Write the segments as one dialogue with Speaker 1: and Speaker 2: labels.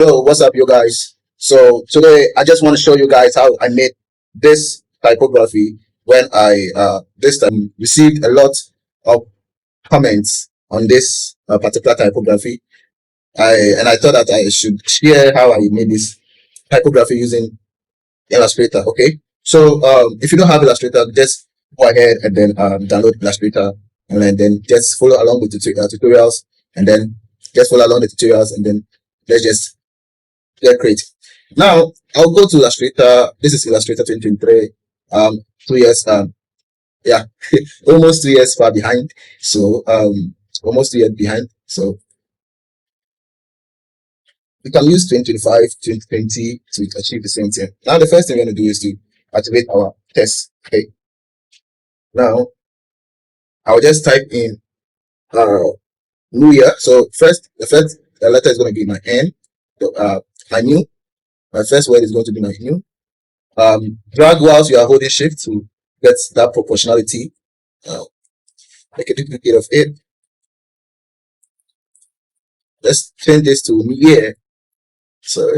Speaker 1: Yo, what's up, you guys? So today I just want to show you guys how I made this typography when I this time received a lot of comments on this particular typography. I thought that I should share how I made this typography using Illustrator. Okay, so if you don't have Illustrator, just go ahead and then download Illustrator, and then just follow along with the tutorials, and then just follow along the tutorials, and then let's just get creative. Now I'll go to Illustrator. This is Illustrator 2023. 2 years. Yeah, almost 2 years far behind. So almost 2 years behind. So we can use 2025, 2020 to achieve the same thing. Now the first thing we're gonna do is to activate our test. Okay. Now I'll just type in uh new year. So the first letter is gonna be my N. So, my new. My first word is going to be my new. Drag whilst you are holding shift to get that proportionality. Make a duplicate of it. Let's change this to new year. So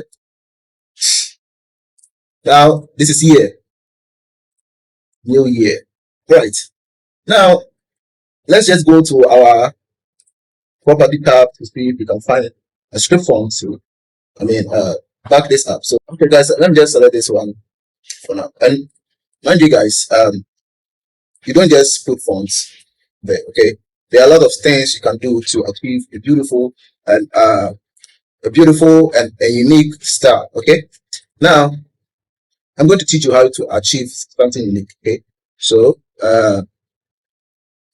Speaker 1: now this is year, new year. Right. Now let's just go to our property tab to see if we can find a script font to back this up. So okay guys, let me just select this one for now. And mind you guys, you don't just put fonts there, okay? There are a lot of things you can do to achieve a beautiful and a unique style. Okay, now I'm going to teach you how to achieve something unique. Okay, so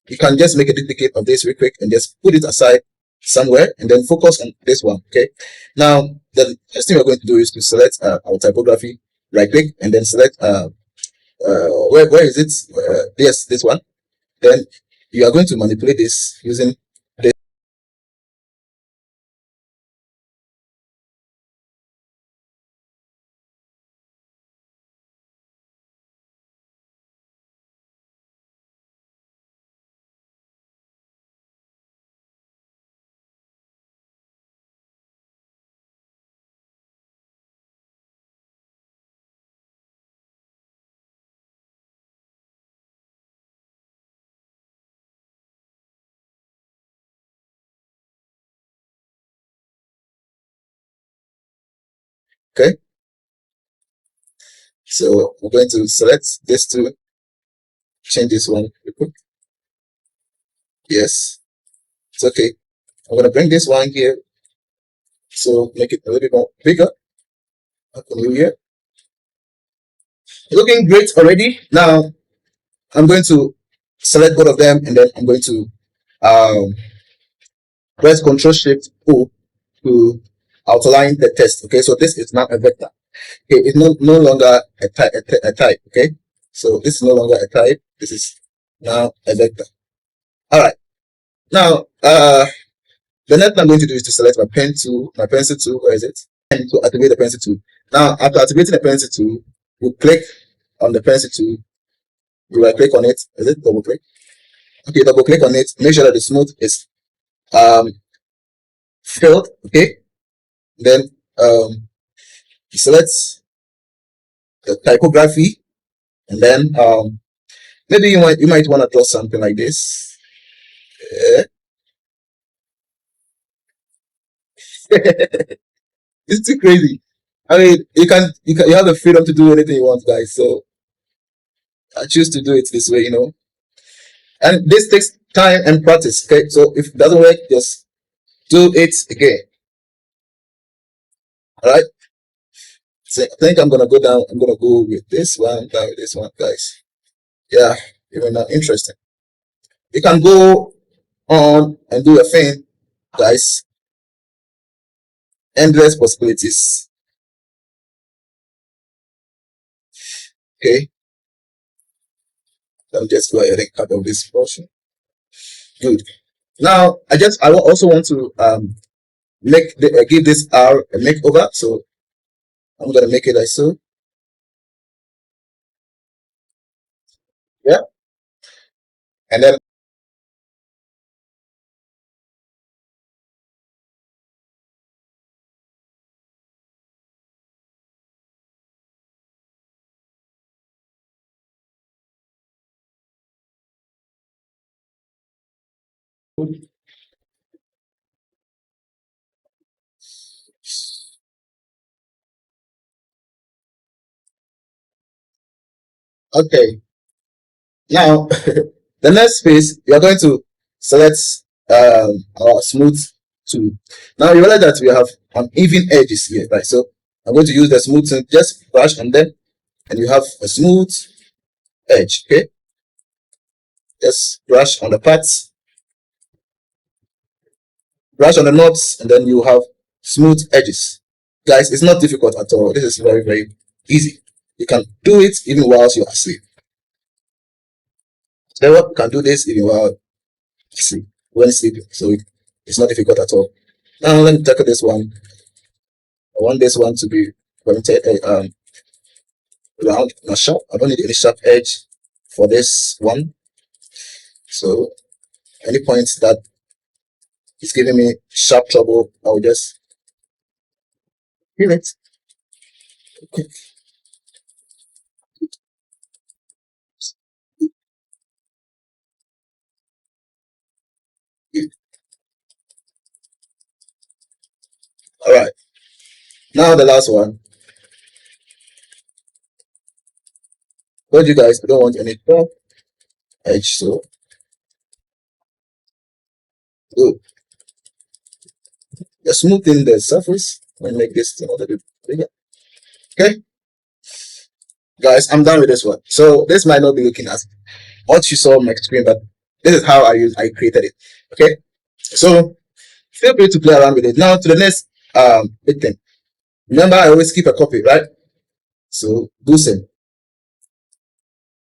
Speaker 1: you can just make a duplicate of this real quick and just put it aside somewhere and then focus on this one. Okay, now the first thing we're going to do is to select our typography, right click, and then select where is it? Yes, this one. Then you are going to manipulate this using this. Okay, so we're going to select this to change this one real quick. Yes, it's okay. I'm gonna bring this one here, so make it a little bit more bigger. New year, looking great already. Now I'm going to select both of them, and then I'm going to um, press Ctrl Shift O to outline the text. Okay, so this is now a vector. Okay, it's no longer a type. Okay, so this is no longer a type. This is now a vector. All right. Now, the next thing I'm going to do is to select my pen tool, my pencil tool. Where is it? And to activate the pencil tool. Now, after activating the pencil tool, you click on the pencil tool. You right click on it. Is it double click? Okay, double click on it. Make sure that the smooth is um filled. Okay, then you select the typography, and then maybe you might want to draw something like this. Yeah. It's too crazy. I mean, you have the freedom to do anything you want, guys. So I choose to do it this way, and this takes time and practice. Okay, so if it doesn't work, just do it again. All right. So I think I'm gonna go down. I'm gonna go with this one, down with this one, guys. Yeah, even now interesting. You can go on and do a thing, guys. Endless possibilities. Okay, let me just go ahead and cut off this portion. Good. Now I also want to give this R a makeover. So I'm gonna make it like so. Yeah, and then Okay, now the next phase, you are going to select our smooth tool. Now you realize that we have uneven edges here, right? So I'm going to use the smooth tool, just brush on them, and you have a smooth edge. Okay, just brush on the parts, brush on the knobs, and then you have smooth edges. Guys, it's not difficult at all. This is very, very easy. You can do it even whilst you're asleep. So what, you can do this even while asleep, when sleeping. So it's not difficult at all. Now let me tackle this one. I want this one to be pointed round, not sharp. I don't need any sharp edge for this one. So any point that is giving me sharp trouble, I'll just heal it. Okay. All right. Now the last one. Told you guys I don't want any sharp edge, so good. Just smoothing the surface and make this a little bit bigger. Okay, guys, I'm done with this one. So this might not be looking as what you saw on my screen, but this is how I created it. Okay, so feel free to play around with it. Now to the next big thing. Remember, I always keep a copy, right? So do same.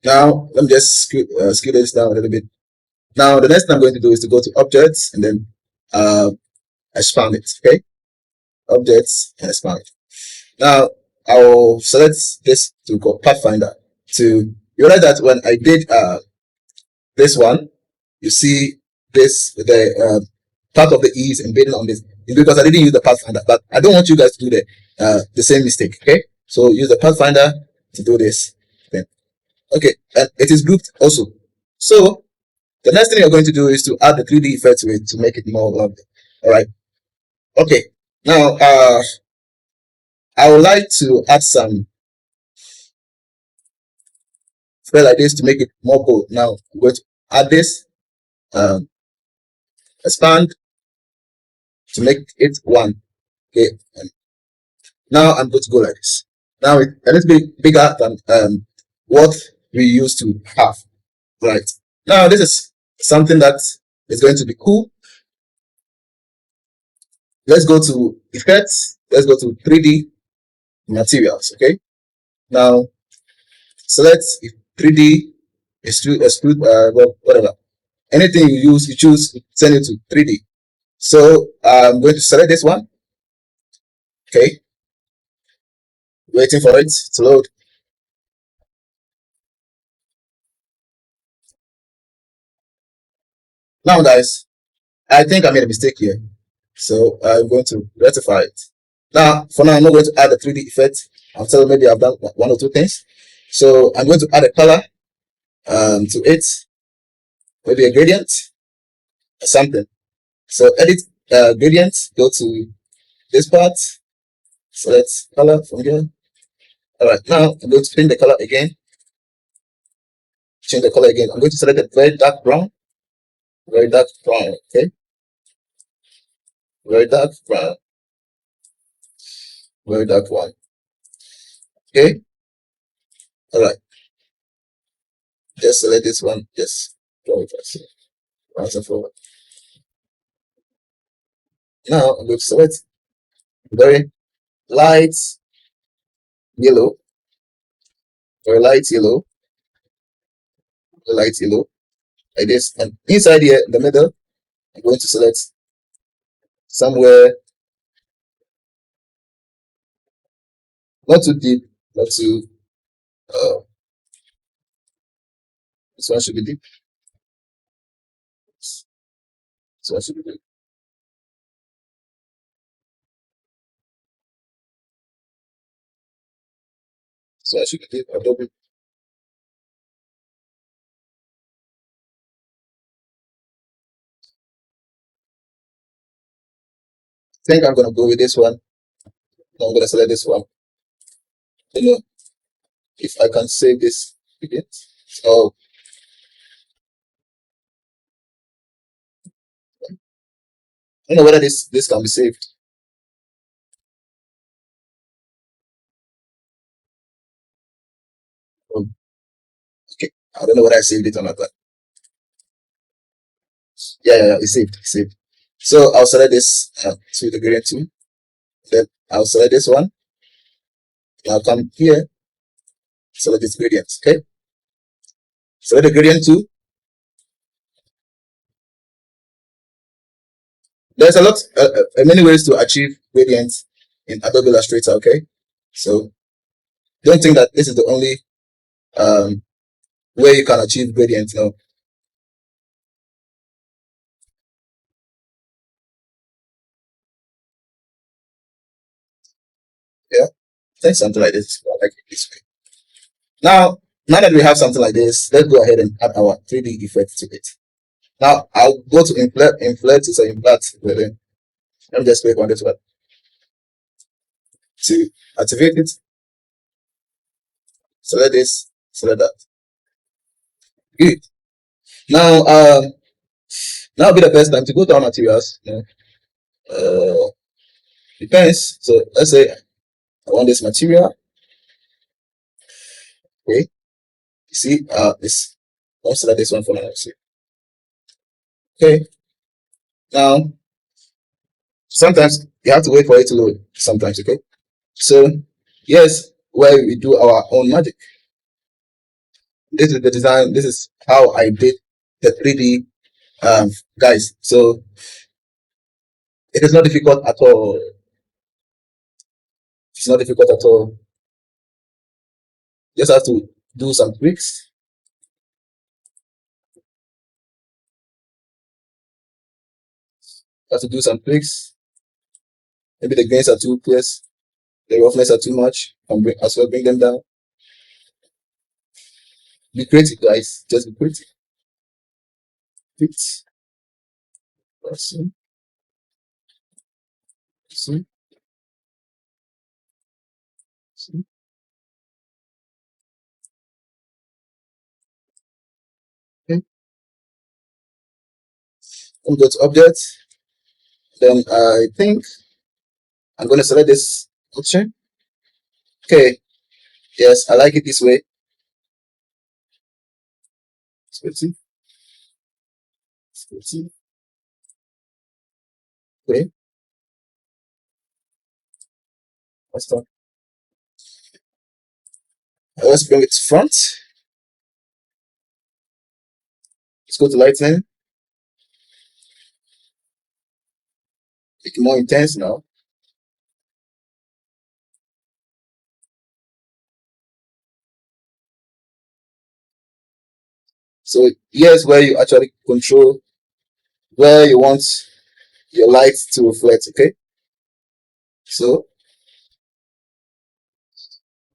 Speaker 1: Now let me just scale this down a little bit. Now the next thing I'm going to do is to go to objects and then expand it. Okay, objects and expand it. Now I will select this to go Pathfinder. To you realize that when I did this one, you see this the part of the E is embedded on this. It's because I didn't use the Pathfinder, but I don't want you guys to do the same mistake. Okay, so use the Pathfinder to do this thing. Okay, and it is grouped also. So the next thing you're going to do is to add the 3D effect to it to make it more lovely. All right. Okay. Now I would like to add some feel like this to make it more bold. Now I'm going to add this, um, expand to make it one. Okay, and now I'm going to go like this. Now it's a little bit bigger than what we used to have. Right. Now this is something that is going to be cool. Let's go to effects. Let's go to 3D materials. Okay. Now select 3D extrude well, whatever. Anything you use, you choose, send it to 3D. So I'm going to select this one. Okay, waiting for it to load. Now guys, I think I made a mistake here. So I'm going to rectify it. Now, for now, I'm not going to add a 3D effect until maybe I've done one or two things. So I'm going to add a color to it, maybe a gradient or something. So edit gradient, go to this part, select color from here. All right, now I'm going to change the color again. Change the color again. I'm going to select a very dark brown, okay, very dark brown, very dark one. Okay, all right. Just select this one. Just draw it right and forward. Now I'm going to select very light yellow, very light yellow, very light yellow, like this. And inside here, in the middle, I'm going to select somewhere not too deep, not too. Uh, this one should be deep. This one should be deep. This one should be deep. Adobe. think I'm gonna go with this one. I'm gonna select this one. You know, if I can save this again. So I don't know whether this can be saved. Um, okay, I don't know whether I saved it or not, but yeah, it's saved. It's saved. So I'll select this to the gradient tool. Then I'll select this one. I'll come here, select this gradient. Okay, select the gradient tool. There's a lot, many ways to achieve gradients in Adobe Illustrator. Okay, so don't think that this is the only way you can achieve gradients. No, yeah, think something like this. I like it this way. Now that we have something like this, let's go ahead and add our 3D effect to it. Now I'll go to inflate it or implant. Let me just click on this one to activate it. Select this, select that. Good. Now, now will be the best time to go to our materials. Depends. So let's say I want this material. Okay. You see, this. I'll select this one for now. See. Okay. Now, sometimes you have to wait for it to load. Sometimes, okay. So, yes, where we do our own magic. This is the design. This is how I did the 3D, guys. So it is not difficult at all. It's not difficult at all. Just have to do some tweaks. Have to do some tweaks. Maybe the grains are too close, the roughness are too much. And as well bring them down. Be creative, guys. Just be creative. Fit. See, see, see. Okay. I'm going to object. Then I think I'm going to select this option. Okay. Yes, I like it this way. Creative. Creative. Okay. Let's start. Let's bring it to front. Let's go to lightning. Make it more intense now. So here's where you actually control where you want your light to reflect. Okay. So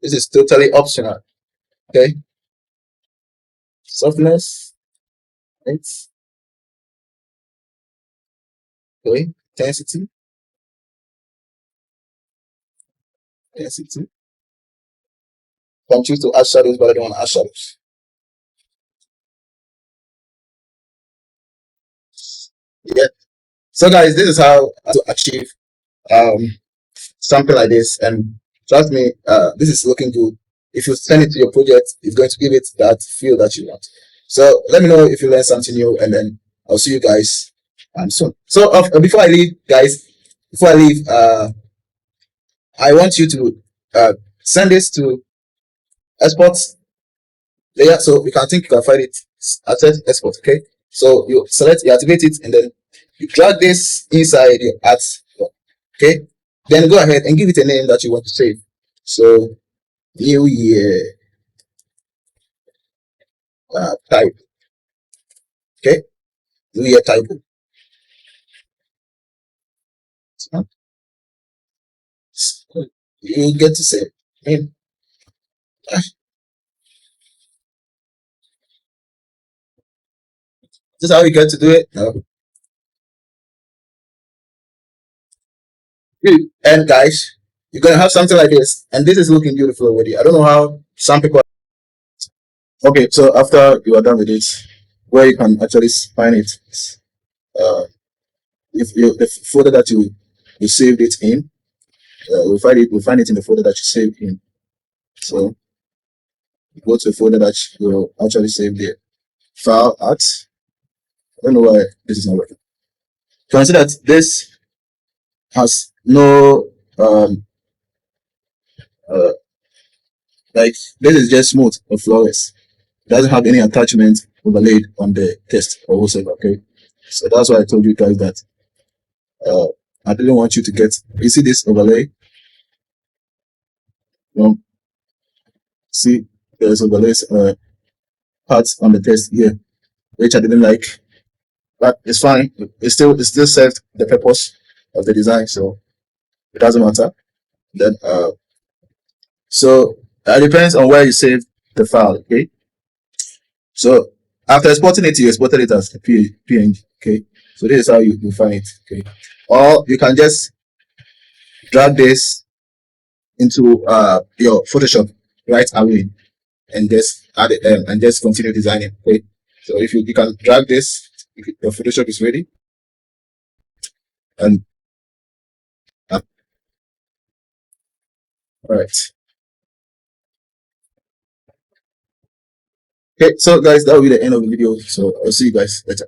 Speaker 1: this is totally optional. Okay. Softness. Right. Okay. Intensity. Intensity. You can choose to add shadows, but I don't want to add shadows. Yeah. So guys, this is how to achieve um something like this. And trust me, this is looking good. If you send it to your project, it's going to give it that feel that you want. So let me know if you learned something new, and then I'll see you guys soon. So before I leave, guys, before I leave, I want you to send this to export layer, so you can think you can find it at export. Okay, so you select, you activate it, and then you drag this inside your art. Okay, then go ahead and give it a name that you want to save. So new year type. Okay, new year type. You get to say, I mean, this is how you get to do it. No. And guys, you're gonna have something like this, and this is looking beautiful already. I don't know how some people. Okay, so after you are done with it, where you can actually find it, uh, if you, the folder that you saved it in, we'll find it in the folder that you saved in. So go to the folder that you actually saved there. File at. I don't know why this is not working. You can see that this has no uh like this is just smooth or flawless. It doesn't have any attachment overlaid on the text or whatsoever. Okay, so that's why I told you guys that uh I didn't want you to get. You see this overlay? You see there's overlays parts on the text here, which I didn't like, but it's fine. It still served the purpose of the design, so it doesn't matter. Then so it depends on where you save the file. Okay, so after exporting it, you exported it as a PNG. Okay, so this is how you find it. Okay, or you can just drag this into your Photoshop right away and just add it and just continue designing. Okay, so if you can drag this, if your Photoshop is ready, and all right. Okay, so guys, that will be the end of the video. So I'll see you guys later.